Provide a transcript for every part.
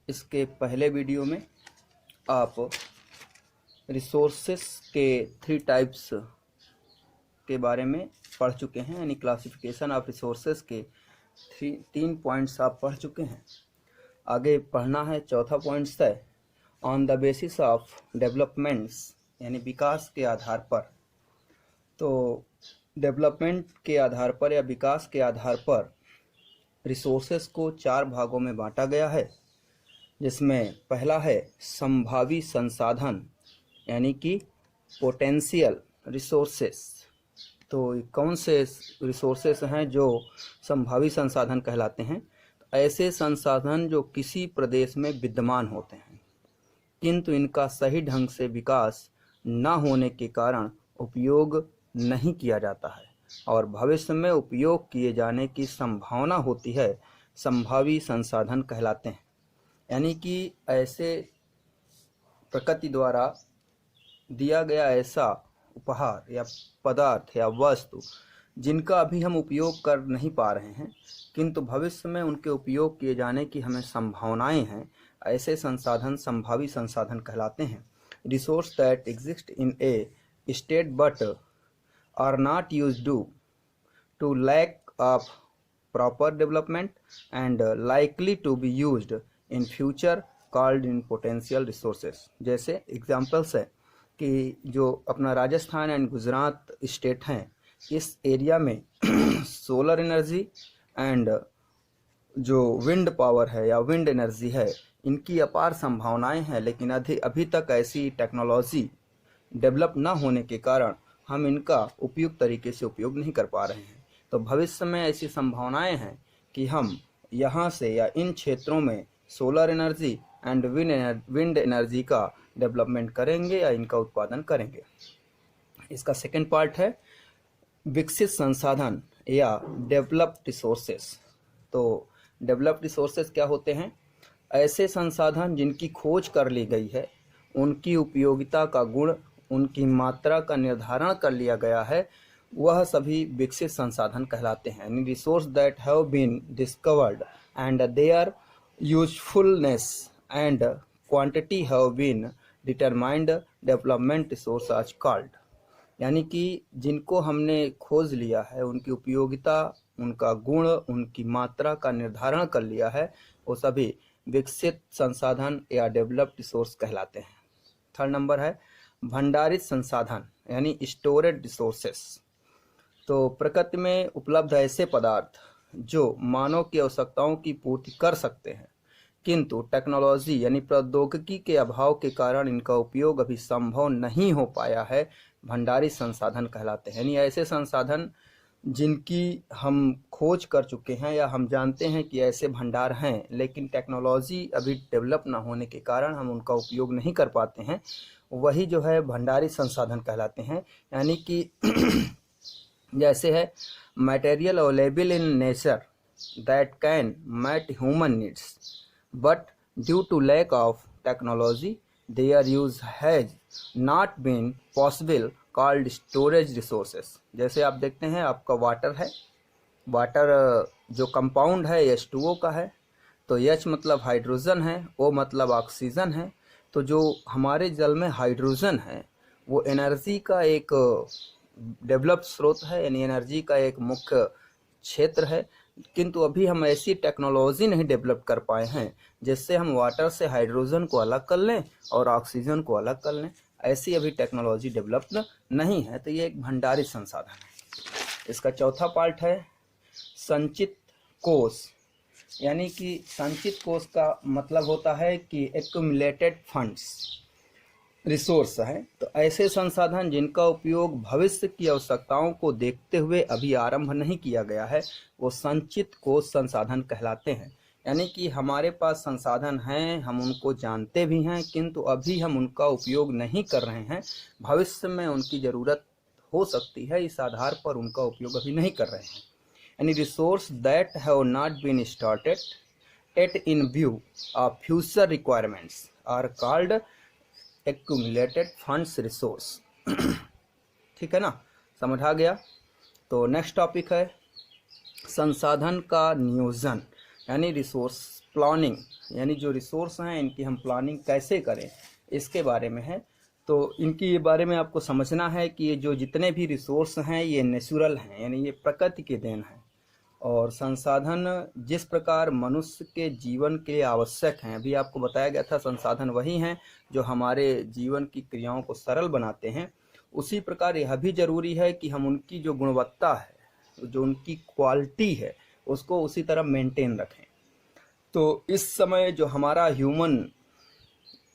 इसके पहले वीडियो में आप रिसोर्सेस के 3 टाइप्स के बारे में पढ़ चुके हैं, यानी क्लासिफिकेशन ऑफ रिसोर्सेस के 3 पॉइंट्स आप पढ़ चुके हैं। आगे पढ़ना है चौथा पॉइंट्स है on the basis of developments, यानी विकास के आधार पर। तो डेवलपमेंट के आधार पर या विकास के आधार पर रिसोर्सेस को 4 भागों में बांटा गया है, जिसमें पहला है संभावी संसाधन, यानी कि पोटेंशियल रिसोर्सेस। तो कौन से रिसोर्सेस हैं जो संभावी संसाधन कहलाते हैं? तो ऐसे संसाधन जो किसी प्रदेश में विद्यमान होते हैं किंतु इनका सही ढंग से विकास न होने के कारण उपयोग नहीं किया जाता है और भविष्य में उपयोग किए जाने की संभावना होती है, संभावी संसाधन कहलाते हैं। यानी कि ऐसे प्रकृति द्वारा दिया गया ऐसा उपहार या पदार्थ या वस्तु जिनका अभी हम उपयोग कर नहीं पा रहे हैं किंतु भविष्य में उनके उपयोग किए जाने की हमें संभावनाएं हैं, ऐसे संसाधन संभावी संसाधन कहलाते हैं। Resource that exist in a state but are not used due to lack of proper development and likely to be used in future called in potential resources. जैसे एग्जाम्पल्स है कि जो अपना राजस्थान एंड गुजरात स्टेट हैं, इस एरिया में solar energy and जो wind power है या विंड एनर्जी है, इनकी अपार संभावनाएं हैं, लेकिन अभी तक ऐसी टेक्नोलॉजी डेवलप ना होने के कारण हम इनका उपयुक्त तरीके से उपयोग नहीं कर पा रहे हैं। तो भविष्य में ऐसी संभावनाएं हैं कि हम यहाँ से या इन क्षेत्रों में solar energy and wind energy का डेवलपमेंट करेंगे या इनका उत्पादन करेंगे। इसका सेकंड पार्ट है विकसित संसाधन या डेवलप्ड रिसोर्सेस। तो डेवलप्ड रिसोर्सेस क्या होते हैं? ऐसे संसाधन जिनकी खोज कर ली गई है, उनकी उपयोगिता का गुण, उनकी मात्रा का निर्धारण कर लिया गया है, वह सभी विकसित संसाधन कहलाते हैं। यानी resource that have been discovered and their usefulness and quantity have been determined development resource आज कॉल्ड। यानी कि जिनको हमने खोज लिया है, उनकी उपयोगिता, उनका गुण, उनकी मात्रा का निर्धारण कर लिया है, वो सभी विकसित संसाधन या डेवलप्ड रिसोर्स कहलाते हैं। थर्ड नंबर है भंडारित संसाधन, यानी स्टोरेड रिसोर्सेस। तो प्रकृति में उपलब्ध ऐसे पदार्थ जो मानव की आवश्यकताओं की पूर्ति कर सकते हैं किंतु टेक्नोलॉजी यानी प्रौद्योगिकी के अभाव के कारण इनका उपयोग अभी संभव नहीं हो पाया है, भंडारित संसाधन कहलाते हैं। यानी ऐसे संसाधन जिनकी हम खोज कर चुके हैं या हम जानते हैं कि ऐसे भंडार हैं, लेकिन टेक्नोलॉजी अभी डेवलप ना होने के कारण हम उनका उपयोग नहीं कर पाते हैं, वही जो है भंडारित संसाधन कहलाते हैं। यानी कि जैसे है material available in nature that can met human needs but due to lack of technology their use has not been possible called storage resources. जैसे आप देखते हैं आपका वाटर है, वाटर जो कंपाउंड है H2O का है, तो H मतलब हाइड्रोजन है, O मतलब ऑक्सीजन है। तो जो हमारे जल में हाइड्रोजन है वो एनर्जी का एक डेवलप स्रोत है, यानी एनर्जी का एक मुख्य क्षेत्र है, किंतु अभी हम ऐसी टेक्नोलॉजी नहीं डेवलप कर पाए हैं जिससे हम वाटर से हाइड्रोजन को अलग कर लें और ऑक्सीजन को अलग कर लें। ऐसी अभी टेक्नोलॉजी डेवलप्ड नहीं है, तो ये एक भंडारित संसाधन है। इसका चौथा पार्ट है संचित कोष। यानी कि संचित कोष का मतलब होता है कि एक्यूमुलेटेड फंड्स रिसोर्स है। तो ऐसे संसाधन जिनका उपयोग भविष्य की आवश्यकताओं को देखते हुए अभी आरंभ नहीं किया गया है, वो संचित कोष संसाधन कहलाते हैं। यानी कि हमारे पास संसाधन हैं, हम उनको जानते भी हैं, किंतु अभी हम उनका उपयोग नहीं कर रहे हैं, भविष्य में उनकी ज़रूरत हो सकती है, इस आधार पर उनका उपयोग अभी नहीं कर रहे हैं। यानी resource that have not been started at in view of future requirements are called accumulated funds resource. ठीक है ना, समझ आ गया। तो नेक्स्ट टॉपिक है संसाधन का नियोजन, यानी रिसोर्स प्लानिंग, यानी जो रिसोर्स हैं इनकी हम प्लानिंग कैसे करें इसके बारे में है। तो इनकी ये बारे में आपको समझना है कि ये जो जितने भी रिसोर्स हैं ये नेचुरल हैं, यानी ये प्रकृति के देन हैं, और संसाधन जिस प्रकार मनुष्य के जीवन के लिए आवश्यक हैं, अभी आपको बताया गया था संसाधन वही हैं जो हमारे जीवन की क्रियाओं को सरल बनाते हैं, उसी प्रकार यह भी जरूरी है कि हम उनकी जो गुणवत्ता है, जो उनकी क्वालिटी है, उसको उसी तरह मेंटेन रखें। तो इस समय जो हमारा ह्यूमन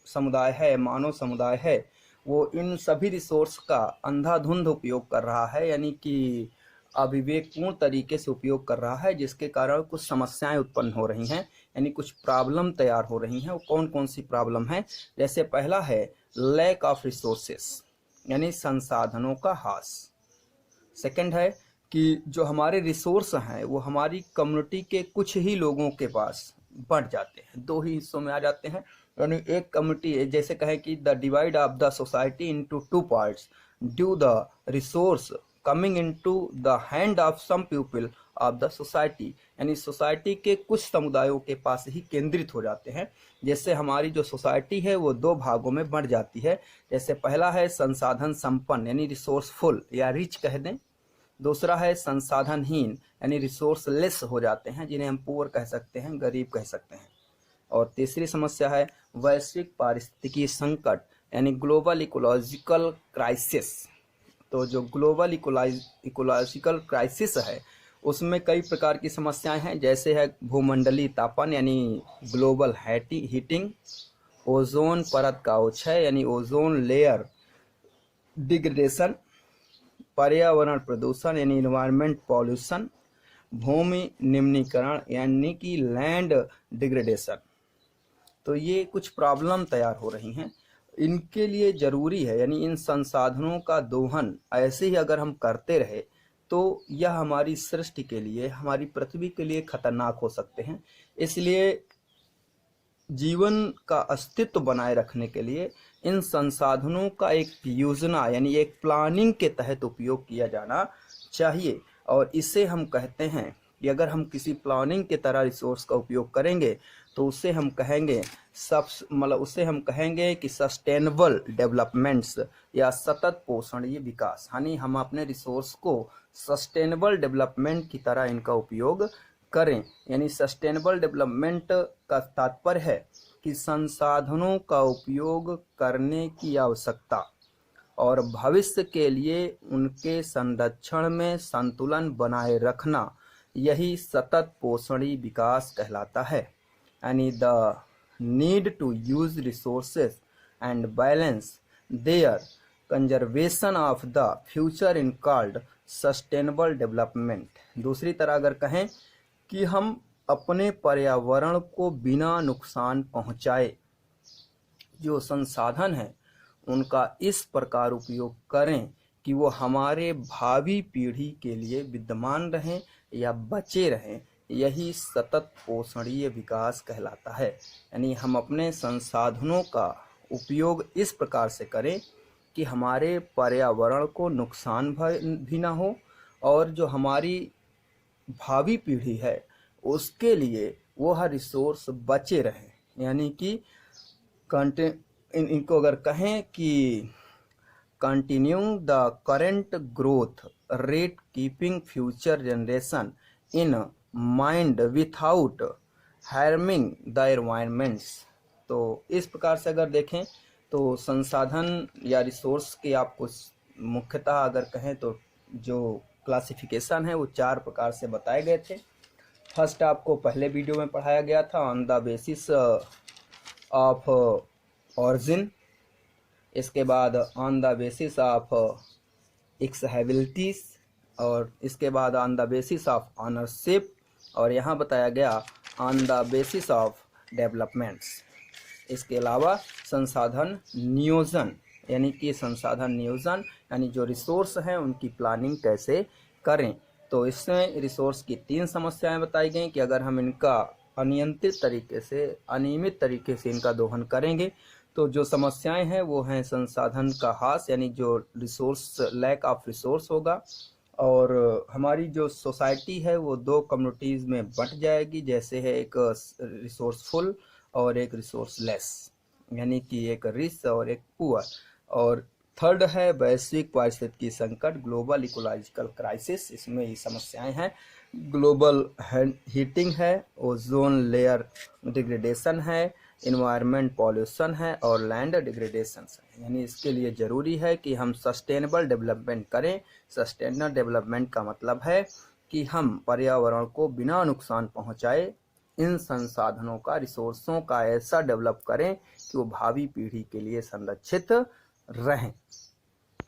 समुदाय है, मानव समुदाय है, वो इन सभी रिसोर्स का अंधाधुंध उपयोग कर रहा है, यानी कि अविवेकपूर्ण तरीके से उपयोग कर रहा है, जिसके कारण कुछ समस्याएं उत्पन्न हो रही हैं, यानी कुछ प्रॉब्लम तैयार हो रही हैं। वो कौन कौन सी प्रॉब्लम है? जैसे पहला है लैक ऑफ रिसोर्सेस, यानी संसाधनों का ह्रास। सेकंड है कि जो हमारे रिसोर्स हैं वो हमारी कम्युनिटी के कुछ ही लोगों के पास बढ़ जाते हैं, दो ही हिस्सों में आ जाते हैं, यानी एक कम्युनिटी, जैसे कहें कि the divide of the society into two parts due the resource coming into the hand of some people of the society, यानी सोसाइटी के कुछ समुदायों के पास ही केंद्रित हो जाते हैं। जैसे हमारी जो सोसाइटी है वो दो भागों में बढ़ जाती है। जैसे पहला है संसाधन संपन्न, यानी रिसोर्सफुल या रिच कह दें। दूसरा है संसाधनहीन, यानी रिसोर्सलेस हो जाते हैं, जिन्हें हम पुअर कह सकते हैं, गरीब कह सकते हैं। और तीसरी समस्या है वैश्विक पारिस्थितिकी संकट, यानी ग्लोबल इकोलॉजिकल क्राइसिस। तो जो ग्लोबल इकोलॉजिकल क्राइसिस है उसमें कई प्रकार की समस्याएं हैं, जैसे है भूमंडलीय तापन, यानी ग्लोबल हीटिंग, ओजोन परत का क्षय, यानी ओजोन लेयर डिग्रेडेशन, पर्यावरण प्रदूषण, यानी इन्वायरमेंट पॉल्यूशन, भूमि निम्नीकरण, यानी कि लैंड डिग्रेडेशन। तो ये कुछ प्रॉब्लम तैयार हो रही हैं। इनके लिए जरूरी है, यानी इन संसाधनों का दोहन ऐसे ही अगर हम करते रहे तो यह हमारी सृष्टि के लिए, हमारी पृथ्वी के लिए खतरनाक हो सकते हैं। इसलिए जीवन का अस्तित्व बनाए रखने के लिए इन संसाधनों का एक योजना, यानी एक प्लानिंग के तहत उपयोग किया जाना चाहिए। और इसे हम कहते हैं कि अगर हम किसी प्लानिंग के तरह रिसोर्स का उपयोग करेंगे तो उसे हम कहेंगे उसे हम कहेंगे कि सस्टेनेबल डेवलपमेंट्स या सतत पोषणीय विकास, यानी हम अपने रिसोर्स को सस्टेनेबल डेवलपमेंट की तरह इनका उपयोग करें। यानी सस्टेनेबल डेवलपमेंट का तात्पर्य है कि संसाधनों का उपयोग करने की आवश्यकता और भविष्य के लिए उनके संरक्षण में संतुलन बनाए रखना, यही सतत पोषणीय विकास कहलाता है। यानी the need to use resources and balance their conservation of the future in called sustainable development. दूसरी तरह अगर कहें कि हम अपने पर्यावरण को बिना नुकसान पहुंचाए जो संसाधन है उनका इस प्रकार उपयोग करें कि वो हमारे भावी पीढ़ी के लिए विद्यमान रहें या बचे रहें, यही सतत पोषणीय विकास कहलाता है। यानी हम अपने संसाधनों का उपयोग इस प्रकार से करें कि हमारे पर्यावरण को नुकसान भी ना हो और जो हमारी भावी पीढ़ी है उसके लिए वह रिसोर्स बचे रहें। यानी कि इनको अगर कहें कि continue the current growth rate keeping future generation in mind without harming the environments. तो इस प्रकार से अगर देखें तो संसाधन या रिसोर्स के आपको मुख्यतः अगर कहें तो जो क्लासिफिकेशन है वो 4 प्रकार से बताए गए थे। फर्स्ट आपको पहले वीडियो में पढ़ाया गया था on the basis of origin, इसके बाद ऑन द बेसिस ऑफ एक्सहेबिलिटीज, और इसके बाद on the basis of ownership, और यहाँ बताया गया on the basis of developments. इसके अलावा संसाधन नियोजन, यानी कि संसाधन नियोजन यानी जो रिसोर्स हैं उनकी प्लानिंग कैसे करें। तो इसमें रिसोर्स की 3 समस्याएं बताई गई कि अगर हम इनका अनियंत्रित तरीके से, अनियमित तरीके से इनका दोहन करेंगे तो जो समस्याएं हैं वो हैं संसाधन का ह्रास, यानी जो रिसोर्स लैक ऑफ रिसोर्स होगा, और हमारी जो सोसाइटी है वो दो कम्युनिटीज़ में बंट जाएगी, जैसे है एक रिसोर्सफुल और एक रिसोर्सलेस, यानी कि एक रिच और एक पुअर। और थर्ड है वैश्विक पारिस्थितिकी संकट, ग्लोबल इकोलॉजिकल क्राइसिस, इसमें ये समस्याएं हैं। ग्लोबल हीटिंग है, ओजोन लेयर डिग्रेडेशन है, इन्वायरमेंट पॉल्यूशन है और लैंड डिग्रेडेशन है। यानी इसके लिए ज़रूरी है कि हम सस्टेनेबल डेवलपमेंट करें। सस्टेनेबल डेवलपमेंट का मतलब है कि हम पर्यावरण को बिना नुकसान पहुंचाए इन संसाधनों का, रिसोर्सों का ऐसा डेवलप करें कि वो भावी पीढ़ी के लिए संरक्षित रहें।